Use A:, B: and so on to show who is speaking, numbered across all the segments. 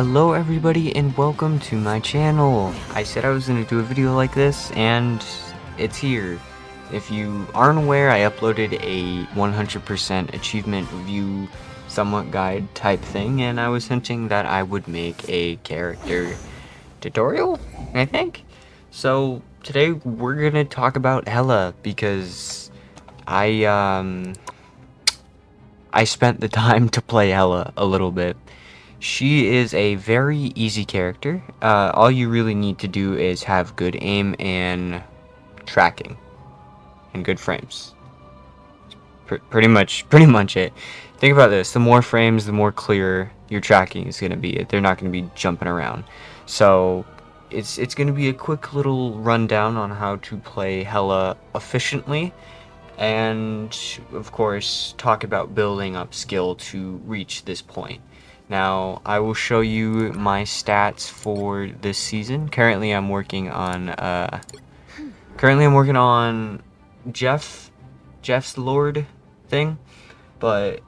A: Hello everybody and welcome to my channel. I said I was going to do a video like this and it's here. If you aren't aware, I uploaded a 100% achievement review somewhat guide type thing, and I was hinting that I would make a character tutorial, I think. So today we're going to talk about Hela because I spent the time to play Hela a little bit. She is a very easy character. All you really need to do is have good aim and tracking and good frames. Pretty much it. Think about this: the more frames, the more clear your tracking is going to be. They're not going to be jumping around. So it's going to be a quick little rundown on how to play Hela efficiently, and of course talk about building up skill to reach this point. Now, I will show you my stats for this season. Currently, I'm working on Jeff's Lord thing, but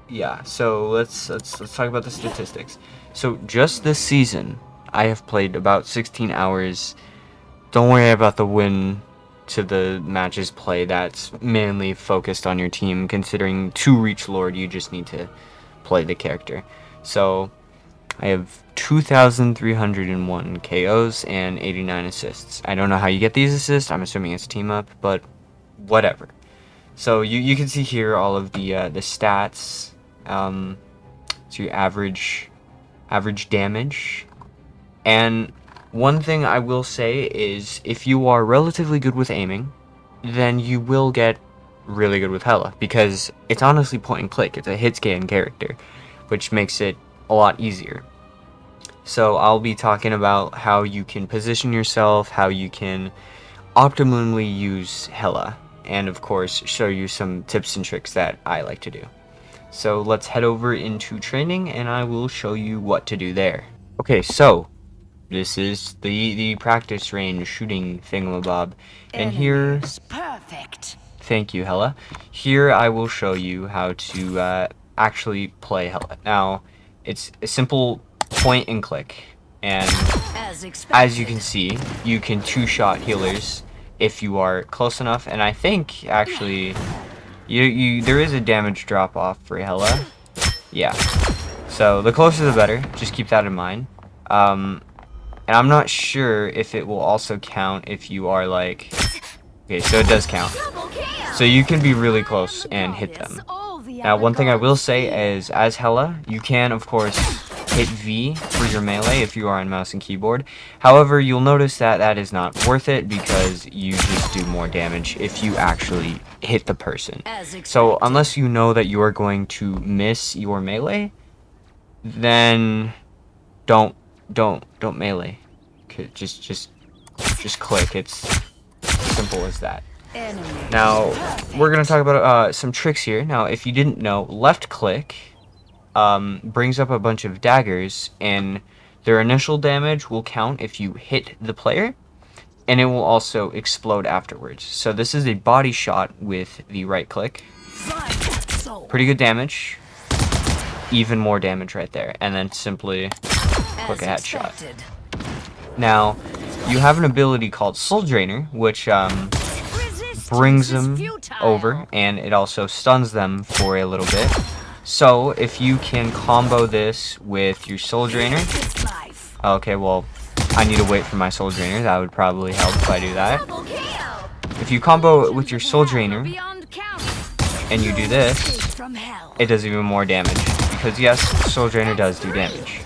A: yeah. So let's talk about the statistics. So just this season, I have played about 16 hours. Don't worry about the win to the matches play. That's mainly focused on your team. Considering to reach Lord, you just need to play the character. So I have 2,301 KOs and 89 assists. I don't know how you get these assists. I'm assuming it's team up, but whatever. So you can see here all of the stats. So your average damage. And one thing I will say is, if you are relatively good with aiming, then you will get really good with Hela, because it's honestly point and click. It's a hit scan character, which makes it a lot easier. So I'll be talking about how you can position yourself, how you can optimally use Hela, and of course show you some tips and tricks that I like to do. So let's head over into training and I will show you what to do there. Okay, so this is the practice range shooting thingamabob, and here,
B: perfect.
A: Thank you, Hela. Here I will show you how to actually play Hela. Now, it's a simple point and click, and as you can see, you can two-shot healers if you are close enough, and I think actually there is a damage drop-off for Hela. Yeah, so the closer the better, just keep that in mind. And I'm not sure if it will also count if you are like... Okay, so it does count. So you can be really close and hit them. Now, one thing I will say is, as Hela, you can, of course, hit V for your melee if you are on mouse and keyboard. However, you'll notice that that is not worth it, because you just do more damage if you actually hit the person. So unless you know that you are going to miss your melee, then don't melee. Just click. It's simple as that. Now, we're going to talk about some tricks here. Now, if you didn't know, left click brings up a bunch of daggers, and their initial damage will count if you hit the player, and it will also explode afterwards. So this is a body shot with the right click. Pretty good damage. Even more damage right there. And then simply click a headshot. Now, you have an ability called Soul Drainer, which brings them over, and it also stuns them for a little bit. So if you can combo this with your Soul Drainer... Okay, well, I need to wait for my Soul Drainer. That would probably help if I do that. If you combo it with your Soul Drainer and you do this, it does even more damage, because yes, Soul Drainer does do damage.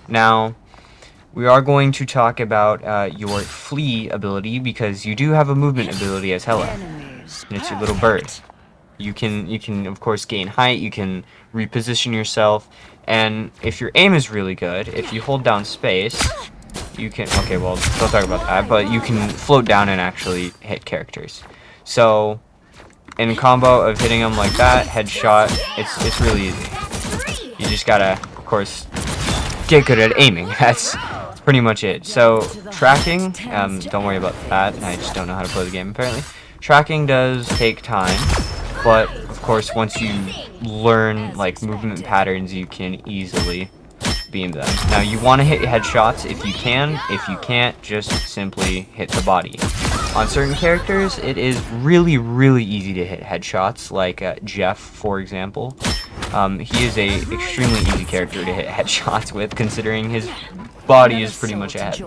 A: Now, we are going to talk about your flee ability, because you do have a movement ability as Hela, and it's your little bird. You can of course gain height, you can reposition yourself, and if your aim is really good, if you hold down space, you can... Okay, well, don't talk about that, but you can float down and actually hit characters. So, in combo of hitting them like that, headshot, it's really easy. You just gotta, of course, get good at aiming. That's pretty much it. So, tracking, don't worry about that. I just don't know how to play the game, apparently. Tracking does take time, but, of course, once you learn, like, movement patterns, you can easily beam them. Now you want to hit headshots if you can. If you can't, just simply hit the body. On certain characters, it is really, really easy to hit headshots, like Jeff, for example. He is a extremely easy character to hit headshots with, considering his body is pretty much ahead.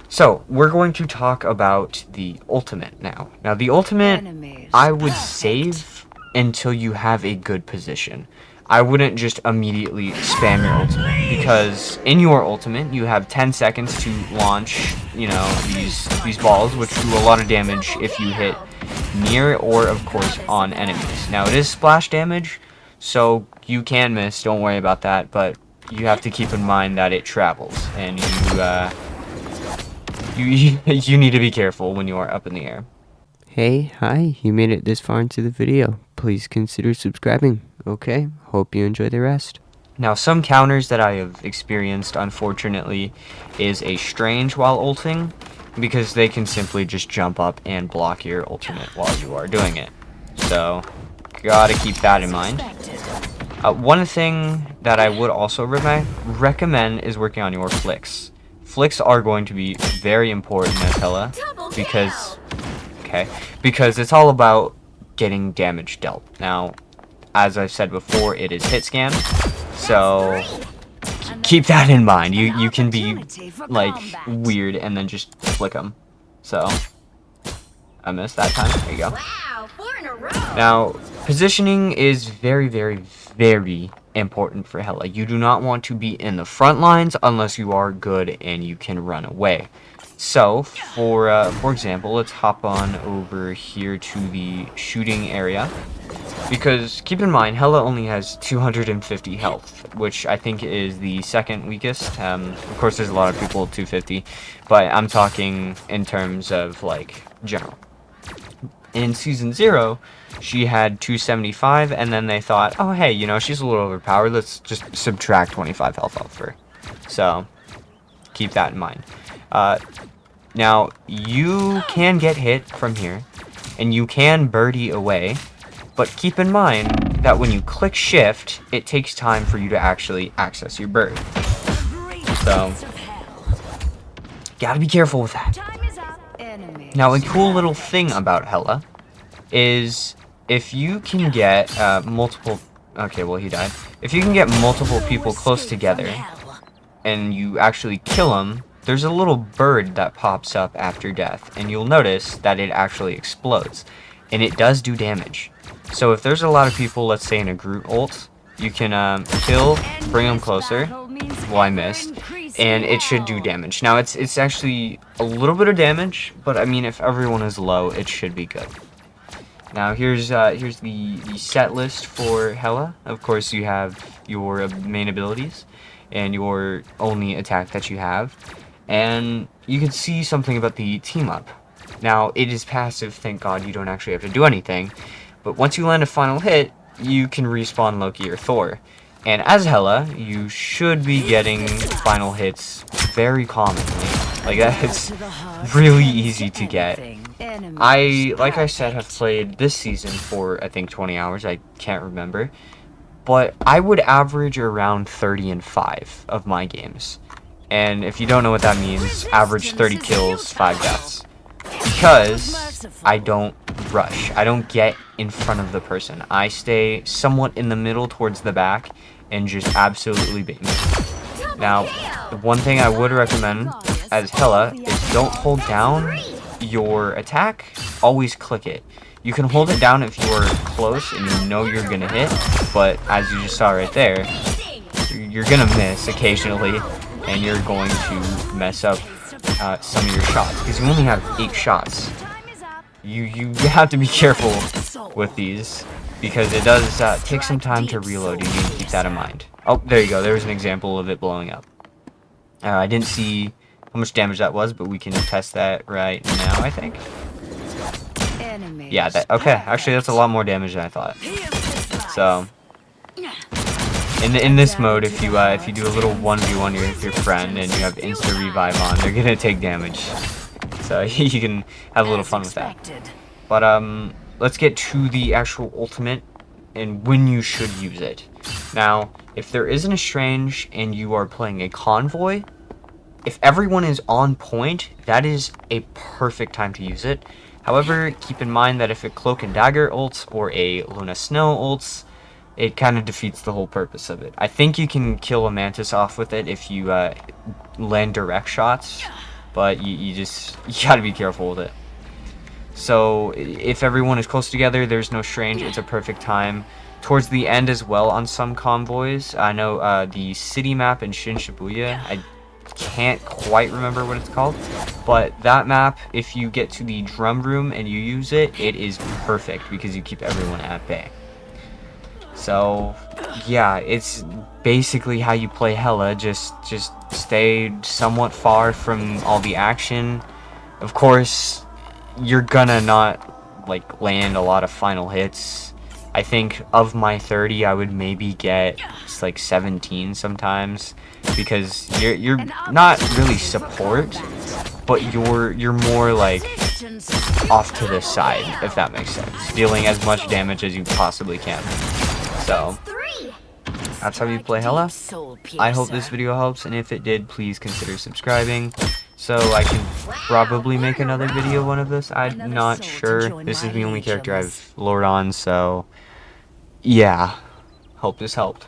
A: So, we're going to talk about the ultimate now. Now, the ultimate, I would save until you have a good position. I wouldn't just immediately spam your ultimate, because in your ultimate, you have 10 seconds to launch, you know, these balls, which do a lot of damage if you hit near or, of course, on enemies. Now, it is splash damage, so you can miss, don't worry about that, but you have to keep in mind that it travels, and you need to be careful when you are up in the air.
B: Hey, hi, you made it this far into the video. Please consider subscribing, okay? Hope you enjoy the rest.
A: Now, some counters that I have experienced, unfortunately, is a strange while ulting, because they can simply just jump up and block your ultimate while you are doing it. So, gotta keep that in mind. One thing that I would also recommend is working on your flicks. Flicks are going to be very important as Hela, because it's all about getting damage dealt. Now, as I've said before, it is hit scan, so keep that in mind. You can be like weird and then just flick them. So I missed that time. There you go. Now, positioning is very, very, very important for Hela. You do not want to be in the front lines unless you are good and you can run away. So, for example, let's hop on over here to the shooting area. Because, keep in mind, Hela only has 250 health, which I think is the second weakest. Of course, there's a lot of people with 250, but I'm talking in terms of, like, general. In Season 0, she had 275, and then they thought, oh, hey, you know, she's a little overpowered, let's just subtract 25 health off her. So, keep that in mind. Now, you can get hit from here, and you can birdie away, but keep in mind that when you click shift, it takes time for you to actually access your bird. So, gotta be careful with that. Now, a cool little thing about Hela is if you can get multiple... Okay, well, he died. If you can get multiple people close together, and you actually kill them, there's a little bird that pops up after death, and you'll notice that it actually explodes, and it does do damage. So if there's a lot of people, let's say in a group ult, you can kill, bring them closer. Well, I missed, and it should do damage. Now it's actually a little bit of damage, but I mean if everyone is low, it should be good. Now here's the set list for Hela. Of course, you have your main abilities and your only attack that you have. And you can see something about the team up. Now, it is passive, thank God you don't actually have to do anything. But once you land a final hit, you can respawn Loki or Thor. And as Hela, you should be getting final hits very commonly. Like, it's really easy to get. Like I said, have played this season for, I think, 20 hours. I can't remember. But I would average around 30 and 5 of my games. And if you don't know what that means, average 30 kills, 5 deaths. Because I don't rush. I don't get in front of the person. I stay somewhat in the middle towards the back and just absolutely bait me. Now, the one thing I would recommend as Hela is don't hold down your attack, always click it. You can hold it down if you're close and you know you're gonna hit, but as you just saw right there, you're gonna miss occasionally, and you're going to mess up some of your shots, because you only have 8 shots. You have to be careful with these, because it does take some time to reload. You need to keep that in mind. Oh, there you go. There's an example of it blowing up. I didn't see how much damage that was, but we can test that right now, I think. Yeah, okay. Actually, that's a lot more damage than I thought. So, in this mode, if you do a little 1v1 with your friend and you have insta revive on, they're gonna take damage. So you can have a little fun with that. But let's get to the actual ultimate and when you should use it. Now, if there isn't a Strange and you are playing a Convoy, if everyone is on point, that is a perfect time to use it. However, keep in mind that if a Cloak and Dagger ults or a Luna Snow ults, it kind of defeats the whole purpose of it. I think you can kill a Mantis off with it if you land direct shots, but you gotta be careful with it. So if everyone is close together, there's no Strange, it's a perfect time. Towards the end as well on some convoys, I know the city map in Shin Shibuya, I can't quite remember what it's called, but that map, if you get to the drum room and you use it, it is perfect because you keep everyone at bay. So yeah, it's basically how you play Hela. Just stay somewhat far from all the action. Of course, you're gonna not like land a lot of final hits. I think of my 30, I would maybe get just like 17 sometimes, because you're not really support, but you're more like off to the side, if that makes sense, dealing as much damage as you possibly can. So that's how you play Hela. I hope this video helps, and if it did, please consider subscribing so I can probably make another video one of this. I'm not sure. This is the only character I've lored on, so yeah. Hope this helped.